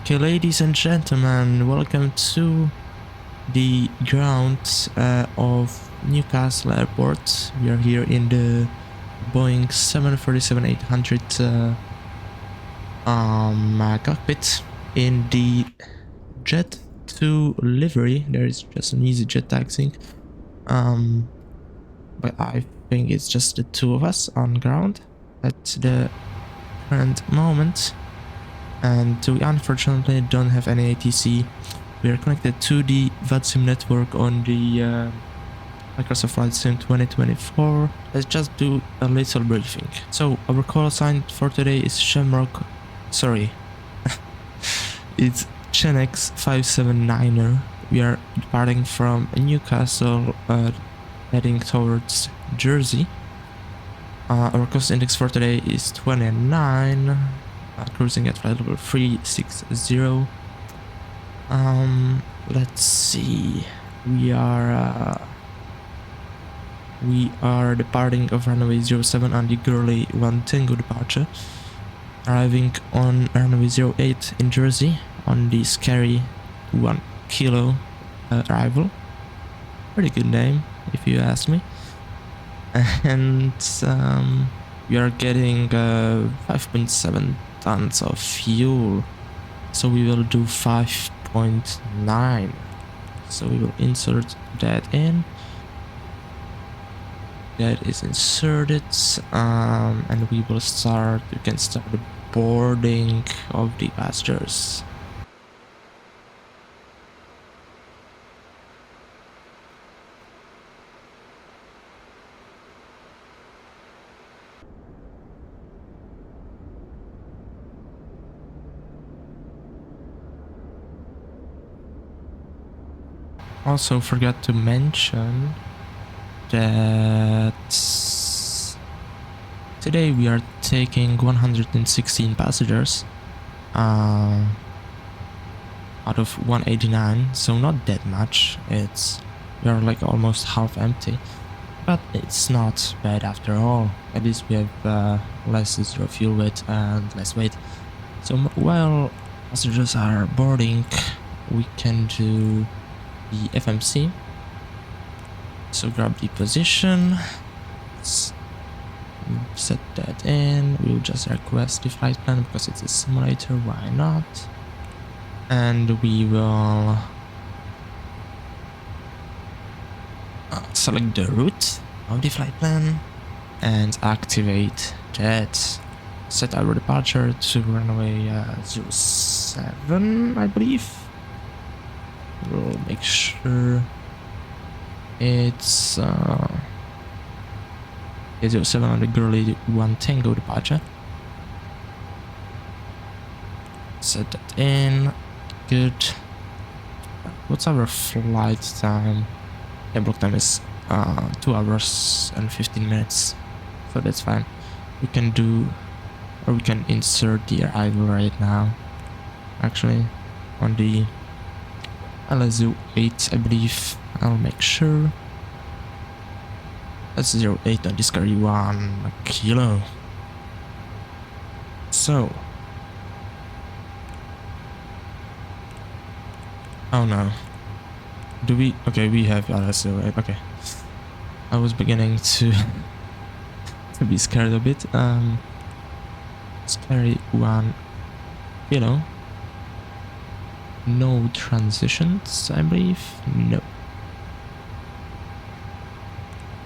Okay, ladies and gentlemen, welcome to the grounds of Newcastle Airport. We are here in the Boeing 747-800 cockpit in the Jet 2 livery. There is just an easy jet taxiing, but I think it's just the two of us on ground at the current moment. And we unfortunately don't have any ATC. We are connected to the VATSIM network on the Microsoft Flight Sim 2024. Let's just do a little briefing. So our call sign for today is Shamrock. Sorry, it's Chenex 579er. We are departing from Newcastle, heading towards Jersey. Our cost index for today is 29. Cruising at flight level 360. Let's see. We are departing of runway 07 on the Gurley 1 Tango departure, arriving on runway 08 in Jersey on the scary 1 Kilo arrival. Pretty good name, if you ask me. And we are getting 5.7 tons of fuel, so we will do 5.9. So we will insert that in. That is inserted, and we will start. You can start the boarding of the passengers. Also forgot to mention that today we are taking 116 passengers out of 189, so not that much. We are like almost half empty, but it's not bad after all. At least we have less zero fuel weight and less weight. So while passengers are boarding, we can do the FMC. So grab the position, set that in. We'll just request the flight plan because it's a simulator, why not? And we will select the route of the flight plan and activate that. Set our departure to runway 07, I believe. We'll make sure it's 07 on the Gurley 1 Tango departure. Set that in. Good. What's our flight time? Block time is 2 hours and 15 minutes, so that's fine. We can do, or we can insert the arrival right now, actually, on the LSU 8, I believe. I'll make sure. That's 08 on Discovery 1 Kilo. So. Oh no. Do we? Okay, we have LSU 8. Okay. I was beginning to be scared a bit. Scary 1 Kilo. No transitions, I believe. No.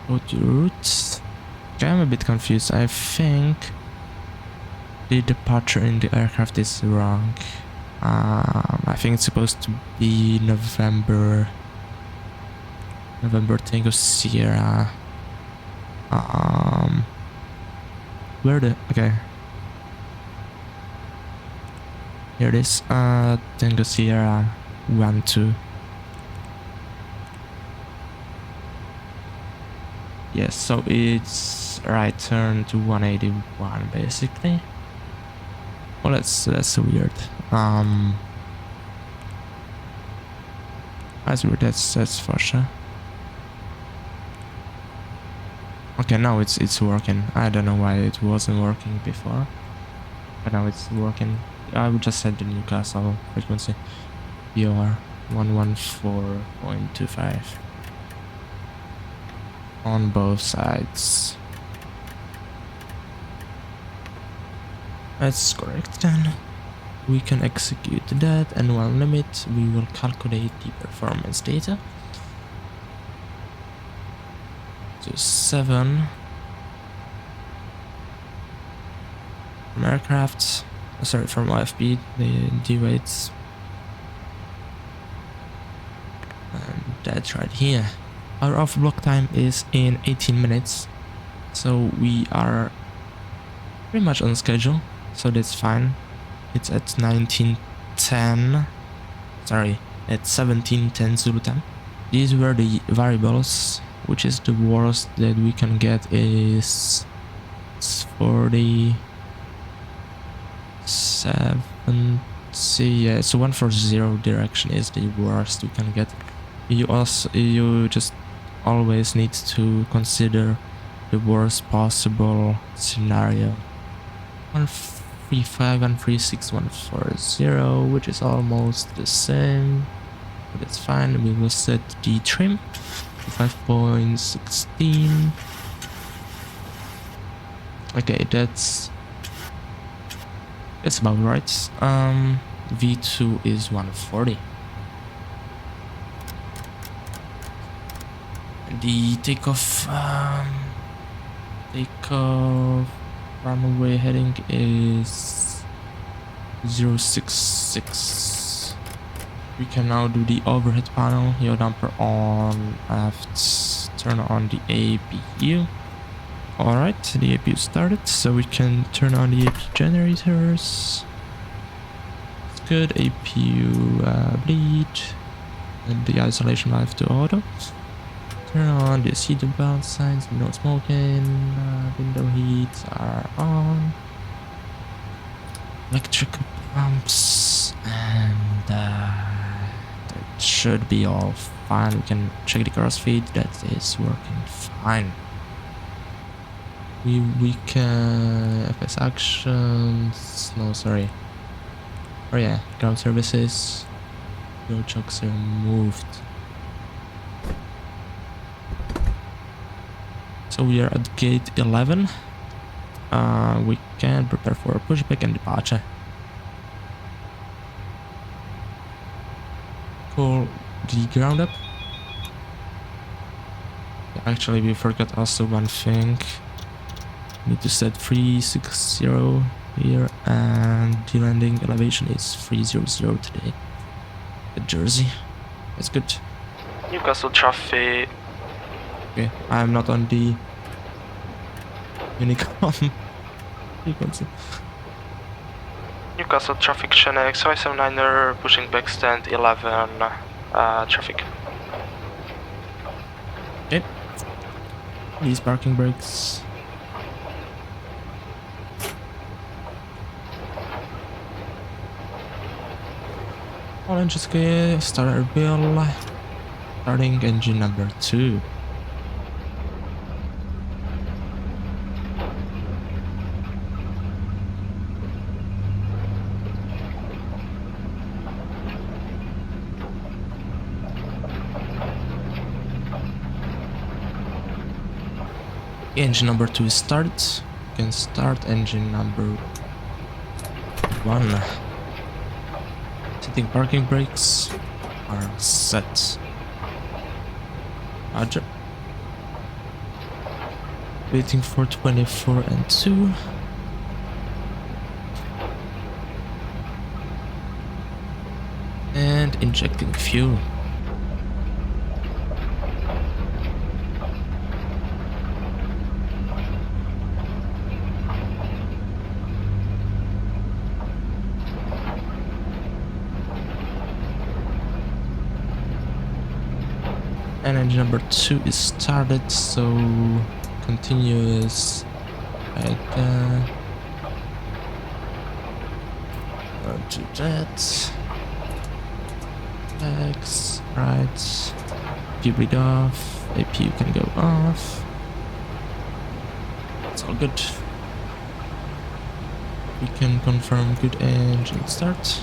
Go to routes. Okay, I'm a bit confused. I think the departure in the aircraft is wrong. I think it's supposed to be November Tango Sierra. Where the? Okay. Here it is, Tango Sierra 1-2. Yes, so it's right turn to 181 basically. Well, that's weird. That's weird. That's for sure. Okay, now it's working. I don't know why it wasn't working before, but now it's working. I would just set the Newcastle frequency. PR 114.25 on both sides. That's correct then. We can execute that, and while limit, we will calculate the performance data. So 7 from aircraft, sorry, from OFB, the weights. And that's right here. Our off block time is in 18 minutes, so we are pretty much on schedule, so that's fine. It's at 1910, sorry, at 1710 Zulu time. These were the variables, which is the worst that we can get is 47, yeah, so 140 direction is the worst we can get. You just always need to consider the worst possible scenario. 135, 136, 140, which is almost the same, but it's fine. We will set the trim to 5.16. Okay, that's about right. V2 is 140. The takeoff runway heading is 066. We can now do the overhead panel. Yaw damper on, aft, turn on the APU. Alright, the APU started, so we can turn on the APU generators. It's good. APU bleed, and the isolation valve to auto. Turn on the seatbelt signs, no smoking, window heats are on. Electrical pumps, and that should be all fine. We can check the crossfeed, that is working fine. We can FS actions, no sorry. Oh yeah, ground services, no chocks removed. So we are at gate 11. We can prepare for a pushback and departure. Call the ground up. Actually, we forgot also one thing. Need to set 360 here, and the landing elevation is 300 today at Jersey. That's good. Newcastle traffic. Okay, I'm not on the Unicom frequency. Newcastle traffic channel XY79er pushing back stand 11 traffic. Okay. These parking brakes. All engines clear, starter bill, starting engine number 2. Engine number 2 is started. You can start engine number 1. Setting parking brakes are set. Roger. Waiting for 24 and 2. And injecting fuel. And engine number 2 is started, so continuous right there. Do that. X, right. APU bleed off. APU can go off. It's all good. We can confirm good engine start.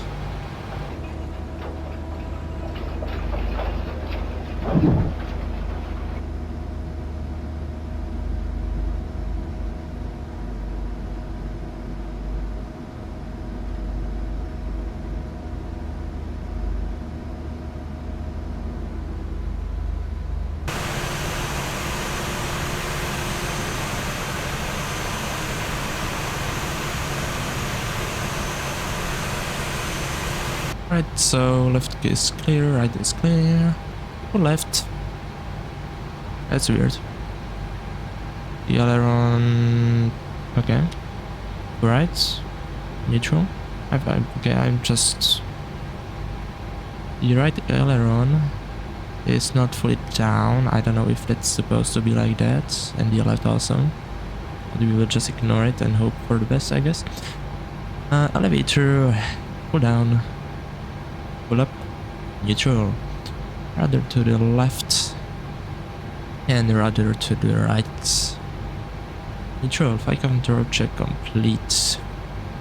Right, so left is clear, right is clear. Or left. That's weird. The aileron. Okay. Right. Neutral. Okay, I'm just. The right aileron is not fully down. I don't know if that's supposed to be like that. And the left also. But we will just ignore it and hope for the best, I guess. Elevator. Pull down. Pull up. Neutral. Rather to the left. And rather to the right. Neutral. 5 control check complete.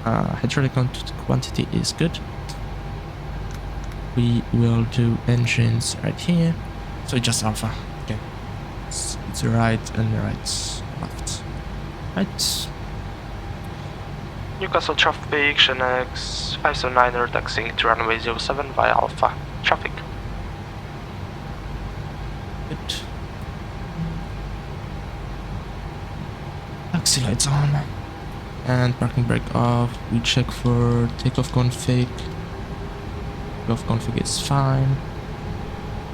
Hydraulic quantity is good. We will do engines right here. So just alpha. Okay. It's right and right. Left. Right. Newcastle traffic, X 579 taxiing to runway 07 via alpha. Traffic. Good. Taxi lights on. And parking brake off. We check for takeoff config. Takeoff config is fine.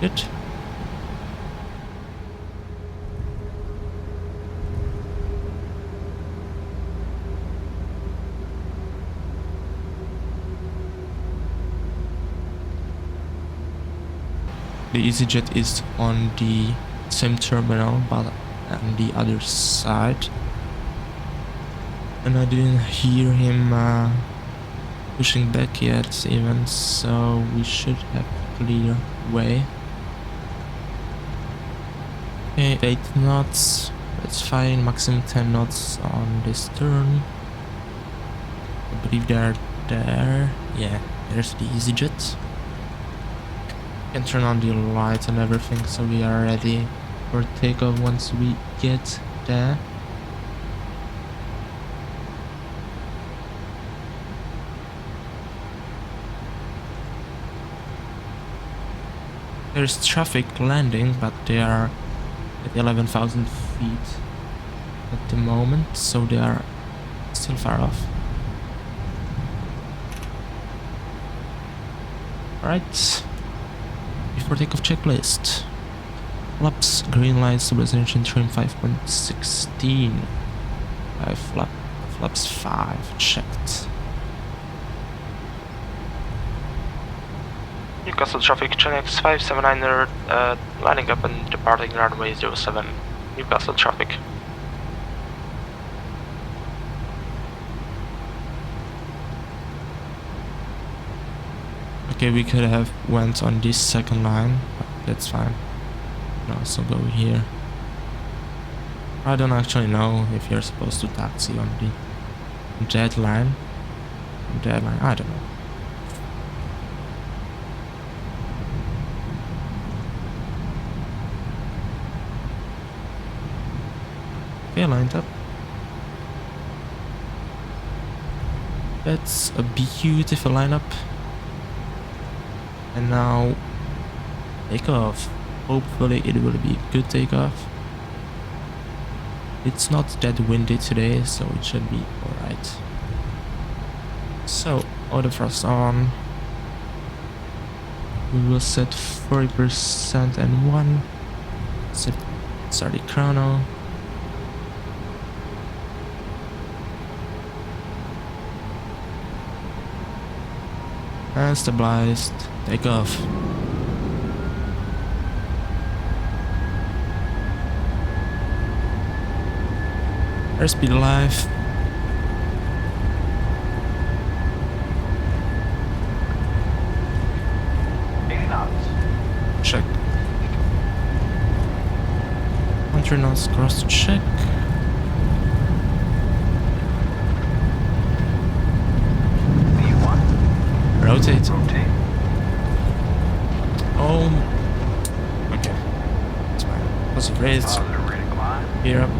Good. The EasyJet is on the same terminal but on the other side. And I didn't hear him pushing back yet even, so we should have clear way. Okay, 8 knots, that's fine, maximum 10 knots on this turn. I believe they're there. Yeah, there's the EasyJet. Can turn on the lights and everything, so we are ready for takeoff once we get there. There's traffic landing, but they are at 11,000 feet at the moment, so they are still far off. Alright. Before takeoff checklist. Flaps, green light, stabilization trim 5.16. Flaps 5, checked. Newcastle traffic, X 579 lining up and departing runway 07. Newcastle traffic. Okay, we could have went on this second line, but that's fine. Can also go here. I don't actually know if you're supposed to taxi on the dead line. Dead line, I don't know. Okay, lined up. That's a beautiful lineup. And now takeoff. Hopefully it will be a good takeoff. It's not that windy today, so it should be alright. So, auto thrust on. We will set 40% and 1. Set start the chrono. And stabilized. Take off. Airspeed alive. Check. 100 knots cross check. rotate. Oh, okay. It's fine. Positive rates. Gear up.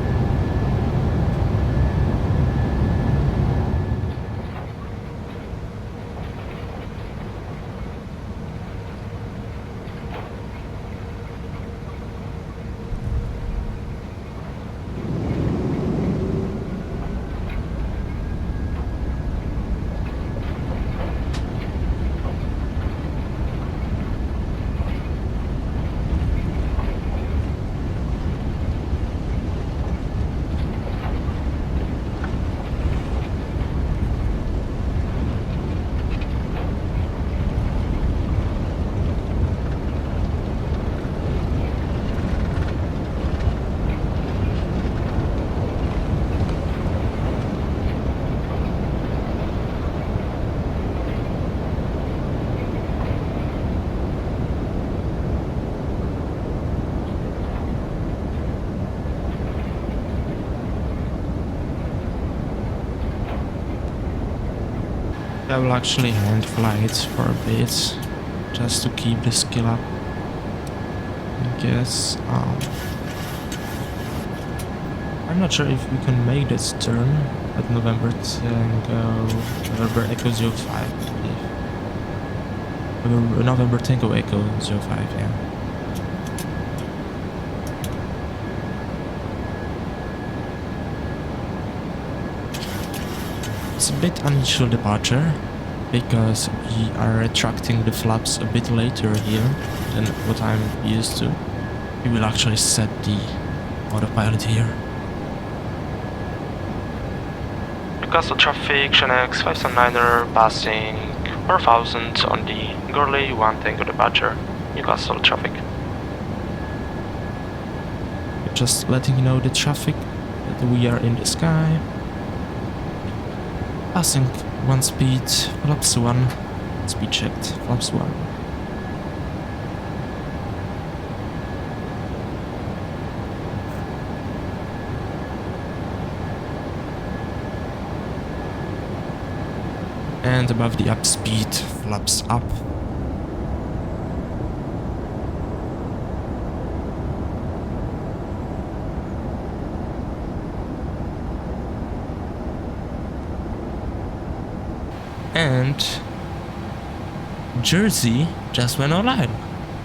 I will actually hand fly it for a bit, just to keep the skill up. I guess. I'm not sure if we can make this turn at November Tango, November Echo 05, I believe. November Tango Echo 05, yeah. It's a bit unusual departure, because we are retracting the flaps a bit later here than what I'm used to. We will actually set the autopilot here. Newcastle traffic, X 579er passing 4000 on the Gourlay 1 Tango departure, Newcastle traffic. Just letting you know the traffic, that we are in the sky. Passing 1 speed, flaps 1, speed checked, flaps 1. And above the up speed, flaps up. And Jersey just went online,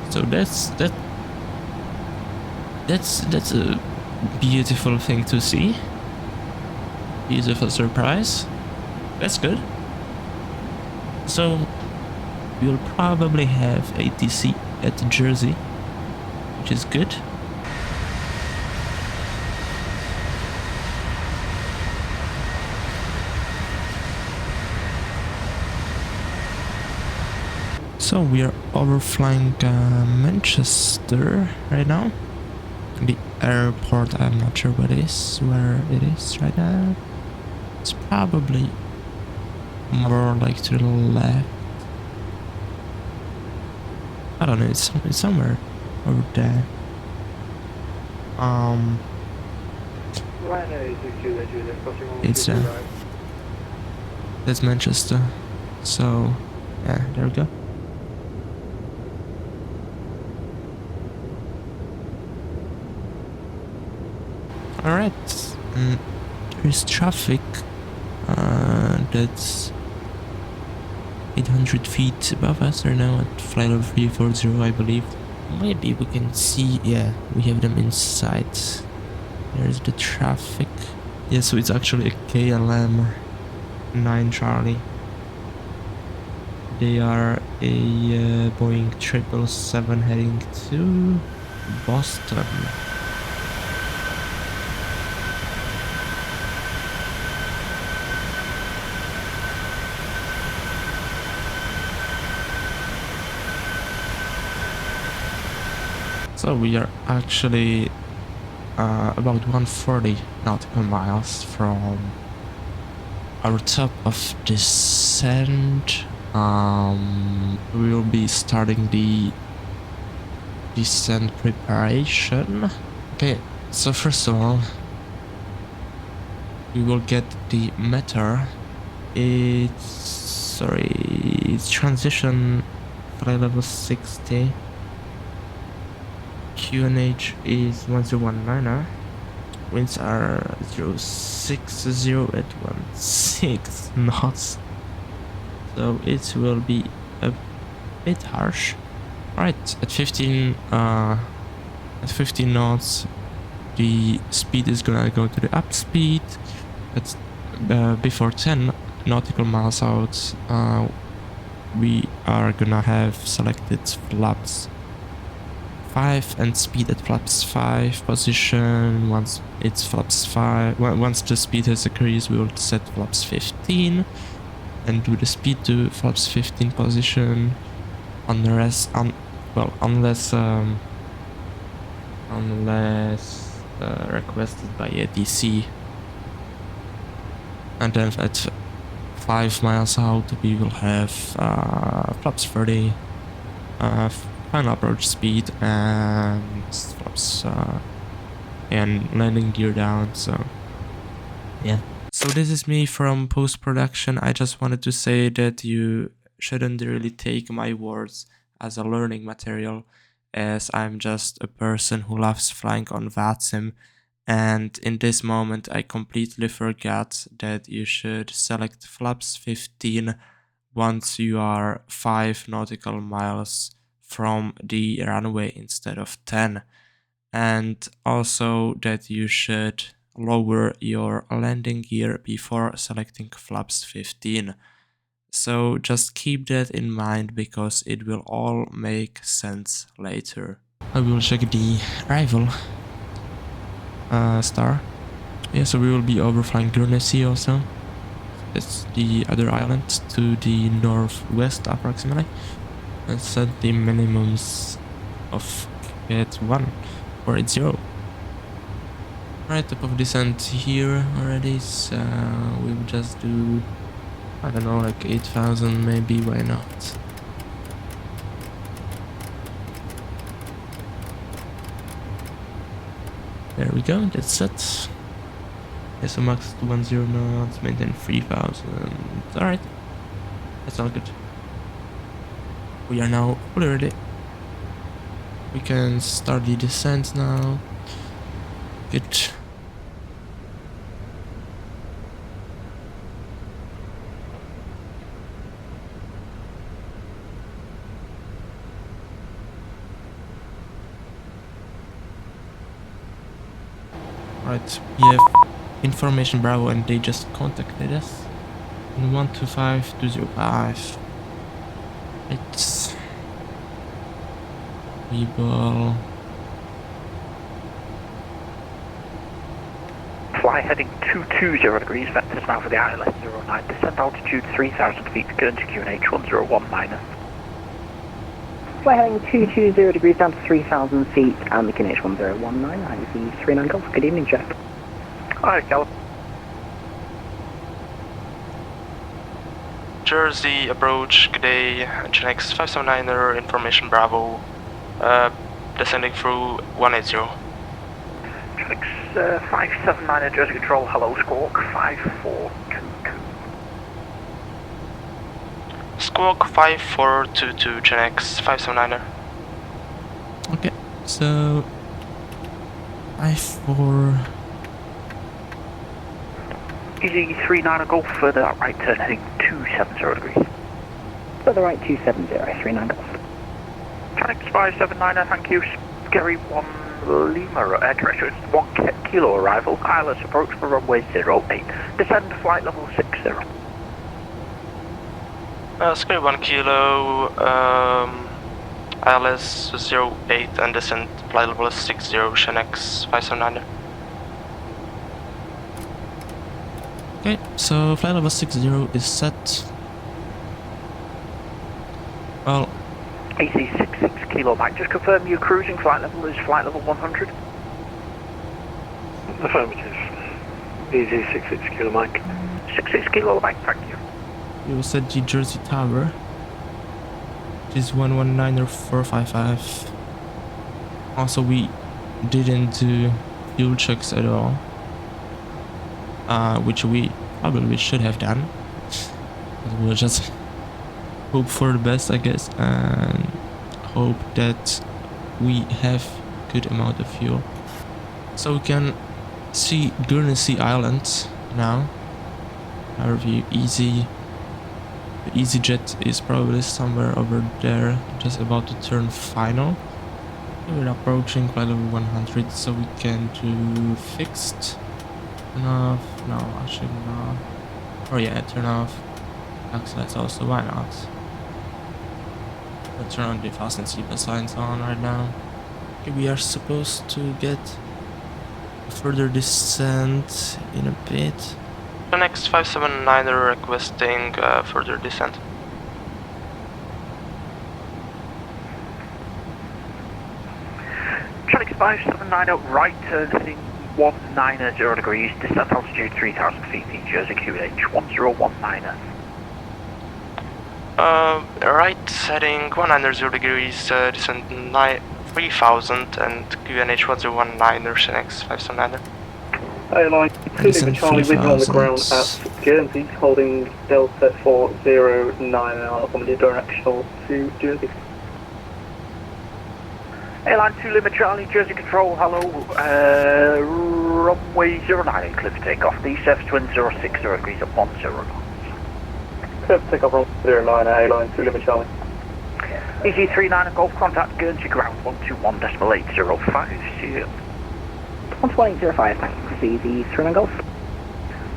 so that's a beautiful thing to see. Beautiful surprise. That's good. So we'll probably have ATC at Jersey, which is good. So we are overflying Manchester right now. The airport, I'm not sure where it is right now. It's probably more like to the left. I don't know, it's somewhere over there. It's that's Manchester. So yeah, there we go. Alright, there is traffic. That's 800 feet above us right now at flight level 340, I believe. Maybe we can see, yeah, we have them inside. There's the traffic. Yeah, so it's actually a KLM 9 Charlie. They are a Boeing 777 heading to Boston. So we are actually about 140 nautical miles from our top of descent. We will be starting the descent preparation. Okay, so first of all, we will get the meter. It's it's transition flight level 60. QNH is 1019er. Winds are 060 at 16 knots. So it will be a bit harsh. Alright, at 15 knots, the speed is gonna go to the up speed. But before 10 nautical miles out, we are gonna have selected flaps 5 and speed at flaps 5 position. Once it's flaps 5, once the speed has increased, we will set flaps 15 and do the speed to flaps 15 position, unless requested by ATC. And then at 5 miles out, we will have flaps 30, final approach speed, and flaps and landing gear down. So yeah. So this is me from post-production. I just wanted to say that you shouldn't really take my words as a learning material, as I'm just a person who loves flying on VATSIM, and in this moment I completely forgot that you should select flaps 15 once you are 5 nautical miles from the runway instead of 10, and also that you should lower your landing gear before selecting flaps 15. So just keep that in mind, because it will all make sense later. I will check the arrival star. Yeah, so we will be overflying Guernsey also. It's the other island to the northwest approximately. And set the minimums of Cat 1480. Right, top of descent here already, so we will just do, I don't know, like 8,000 maybe, why not? There we go, that's it. Yeah, so max 210 knots, maintain 3,000, alright, that's all good. We are now fully ready. We can start the descent now. Good. Right, we have information Bravo and they just contacted us in 125205. It's we will fly heading 220 degrees, vectors now for the island 09, descend altitude 3,000 feet, Guernsey QNH 101 minus. Fly heading 220 degrees down to 3,000 feet and the QNH 1019, IDC 39 Golf. Good evening, Jeff. Hi, Caleb. Jersey approach, good day, GNX 579er, information Bravo, descending through 180. GNX 579er, Jersey Control, hello, Squawk 5422. Squawk 5422, GNX 579er. Okay, so 54. Easy 39 Golf, further right turn heading 270 degrees. Further right 270, 39 Golf. GNX 579er, thank you. Scary 1 Lima, correct, it's 1 kilo arrival, ILS approach for runway 08. Descend flight level 60. Scary 1 kilo, ILS 08 and descent flight level 60, GNX 579er. Okay, so flight level 60 is set. Well, AC 66 kilo Mike, just confirm your cruising flight level is flight level 100. Affirmative. Easy 66 kilo Mike. 66 kilo Mike, thank you. you set the Jersey Tower, which is 119 or 455. Also, we didn't do fuel checks at all, which we probably should have done. We were just hope for the best, I guess, and hope that we have good amount of fuel. So we can see Guernsey Island now. Our view easy. The EasyJet is probably somewhere over there, just about to turn final. We're approaching flight level 100, so we can do fixed. Turn off. No, actually no. Oh yeah, turn off. Accelerates also, why not? We'll turn on the fasten seatbelt signs on right now. Okay, we are supposed to get a further descent in a bit. The next 579er requesting further descent. Traffic 579 out right, turn heading 190 degrees, descent altitude 3,000 feet, New Jersey QH 1019. Right, heading 190 degrees, descent 3000 and QNH 1019, next 579er. Airline 2 Lima Charlie with you on the ground at Guernsey, holding Delta 409 on the directional to Jersey. Airline 2 Lima Charlie, Jersey Control, hello, runway 09, clear for takeoff, DCF twin 060 degrees at 10 knots. Clear for takeoff from 09, Airline 2 Lima Charlie. EG39 Golf contact Guernsey ground 121.805, see you. 11805, thanks, easy 39 Golf.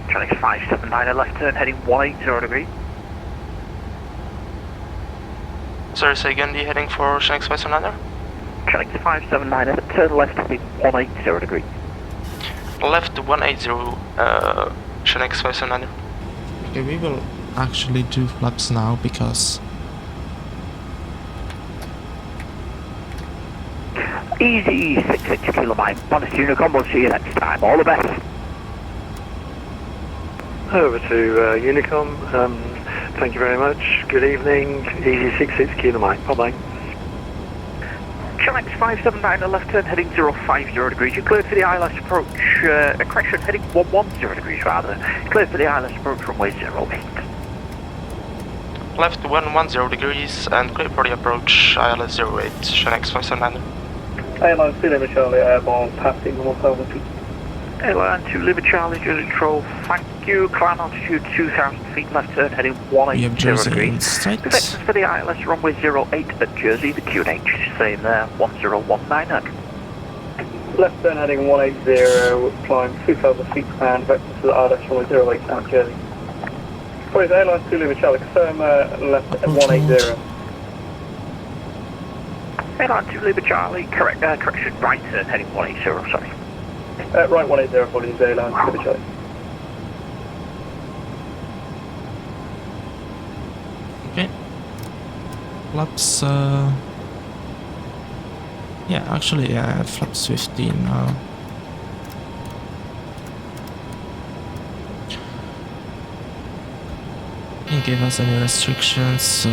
Traffic 579 left turn heading 180 degrees. Sorry, say again, the heading for Shanks 579er? Traffic 579 turn left heading 180 degrees. Left 180, Shanks 579er. Okay, we will actually do flaps now because Easy 66 kilo mile, honest Unicom, we'll see you next time, all the best. Over to Unicom, thank you very much, good evening, Easy 66 Kilo Mike, bye-bye. Channel 579 left turn heading 050 degrees, you're cleared for the ILS approach, correction heading 110 degrees rather, cleared for the ILS approach runway 08. left 110 degrees and clear for the approach ILS 08, Shanks 579er. Airline 2 Lima Charlie, airborne, passing 1,000 feet. Airline 2 Lima Charlie, Jersey Control, thank you, climb altitude 2,000 feet, left turn heading 180 degrees. Perfect for the ILS runway 08 at Jersey, the QNH is staying there, 1019. Left turn heading 180, climb 2,000 feet and vector to the ILS runway 08 at Jersey. Please, Airline 2 Lima Charlie, confirm left at 180. Airline 2 Lima Charlie, correction, right turn heading 180, sorry. Right 180, please, Airline 2 Lima Charlie. Okay. Flaps, yeah, actually, flaps 15 now. Didn't give us any restrictions, so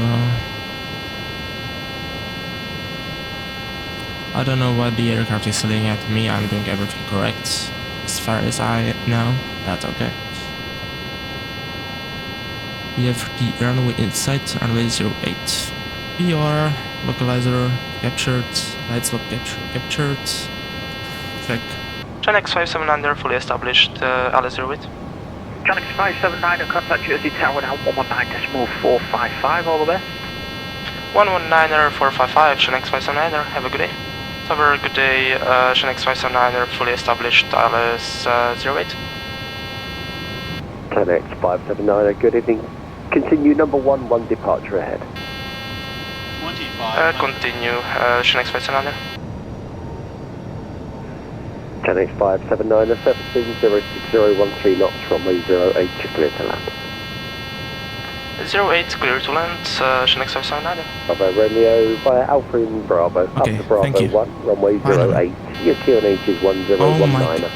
I don't know what the aircraft is yelling at me. I'm doing everything correct as far as I know. That's okay. We have the runway in sight, runway 08. PR, localizer captured, light slope captured. Check. Genex 579 fully established, Alice 08. Genex 579 contact Jersey Tower now 119.455, all the best. 119er 455, Genex 579, have a good day. Have a good day, Genex 579 fully established, Alice 08. Genex 579, good evening. Continue number 1 departure ahead. 25. Continue, Genex 579. Genex 579, surfacing 06013 knots, runway 08, clear to land. 08, clear to land, Genex 579. Bravo Romeo via Alpha in Bravo, okay, up to Bravo 1, runway 08, your QNH is 1019.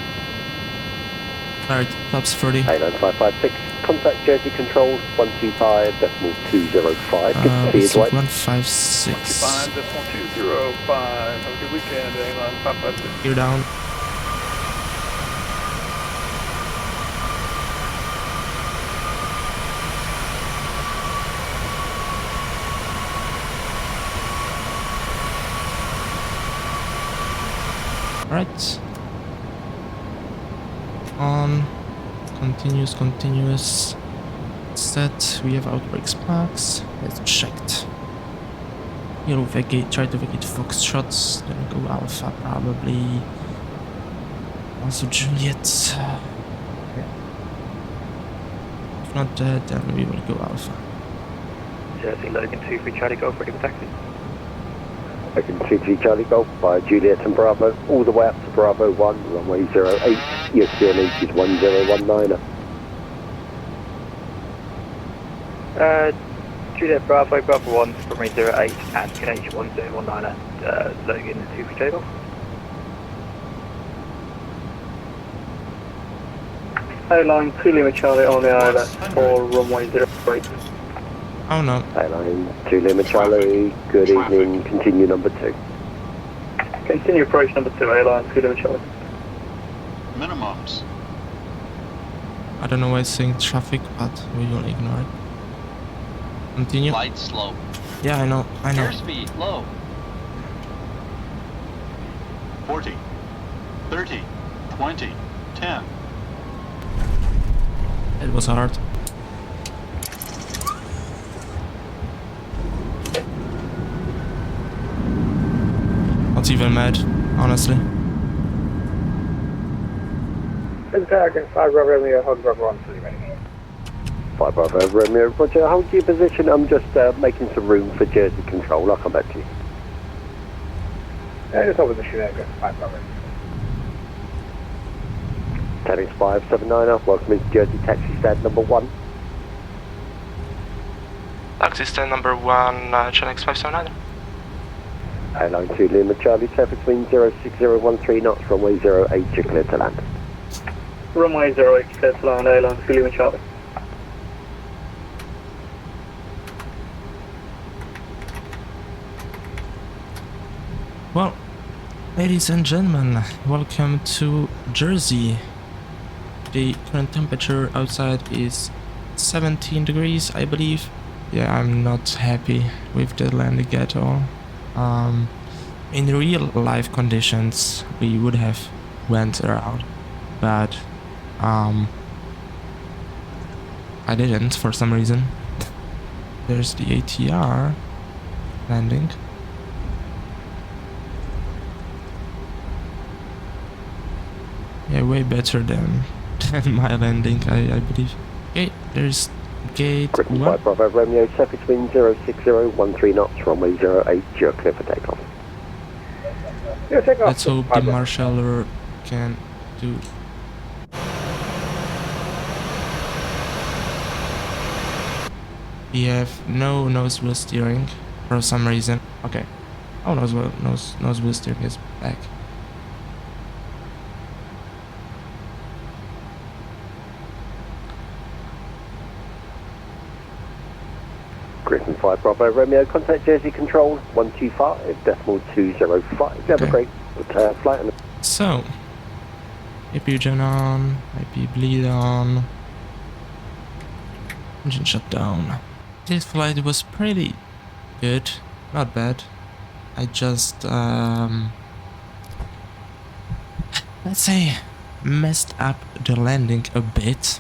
Alright, flaps 30. Airline 556, contact Jersey Control 125.205, good to see you, Dwight. 156. 125.205, have a good weekend, Airline 556. Gear down. Right. On. Continuous. Set. We have outbreak sparks. Let's check. You'll try to vacate Foxtrot, then go Alpha probably. Also Juliet. If not that, then we will go Alpha. Jersey Logan 2-3 Charlie Golf, ready for taxi. Logan 2-3 Charlie Golf by Juliet and Bravo, all the way up to Bravo 1, runway 08, your QNH is 1019er. Juliet Bravo, Bravo 1, runway 08, and QNH 1019er, Logan 2-3 Charlie Golf. Airline 2 Lima Charlie on the ILS for runway 08. Oh no. Airline 2 Lima Charlie, good evening, continue number 2. Continue approach number 2, airline 2 Lima Charlie. Minimums. I don't know why it's saying traffic, but we will ignore it. Continue. Light slope. Yeah, I know. Airspeed low. 40, 30, 20, 10. It was hard. Not even mad, honestly. Target 5 Bravo Romeo, hold Bravo 1, fully ready. 5 Bravo Romeo, Roger, hold your position, I'm just making some room for Jersey control, I'll come back to you. Just hold position there, go 5 Bravo. Tennis 579er, welcome into Jersey taxi stand number 1. Taxi stand number 1, Chenx 579. Airline 2 Lima Charlie, surface wind 06013 knots, runway 08, you're clear to land. Runway 08, clear to land, airline 2 Lima Charlie. Well, ladies and gentlemen, welcome to Jersey. The current temperature outside is 17 degrees, I believe. Yeah, I'm not happy with the landing at all. In real life conditions, we would have went around, but I didn't for some reason. There's the ATR landing. Yeah, way better than my landing, I believe. Okay, there's gate 1. 5 Bravo Romeo, surface wind 06013 knots, runway 08, you're clear for takeoff. Let's hope the marshaller can do. We have no nose wheel steering for some reason. Okay. Oh, nose wheel steering is back. Griffin 5 Bravo Romeo, contact Jersey Control 125.205. Have a great flight. So, AP gen on, IP bleed on, engine shut down. This flight was pretty good, not bad. I just, let's say, messed up the landing a bit.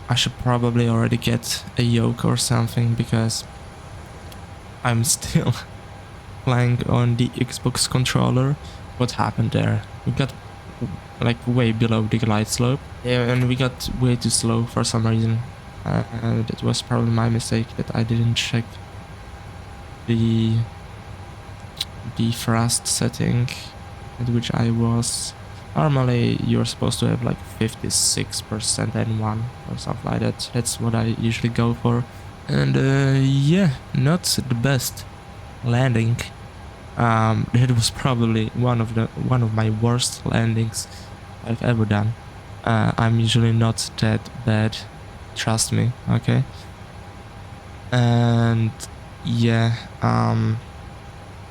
I should probably already get a yoke or something because I'm still flying on the Xbox controller. What happened there? We got like way below the glide slope, yeah, and we got way too slow for some reason. And it was probably my mistake that I didn't check the thrust setting at which I was. Normally you're supposed to have like 56% N1 or something like that. That's what I usually go for. And yeah, not the best landing. It was probably one of my worst landings I've ever done. I'm usually not that bad, trust me, okay? And yeah,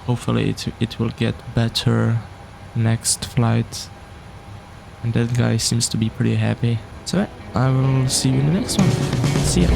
hopefully it will get better next flight. And that guy seems to be pretty happy. So I will see you in the next one. See ya.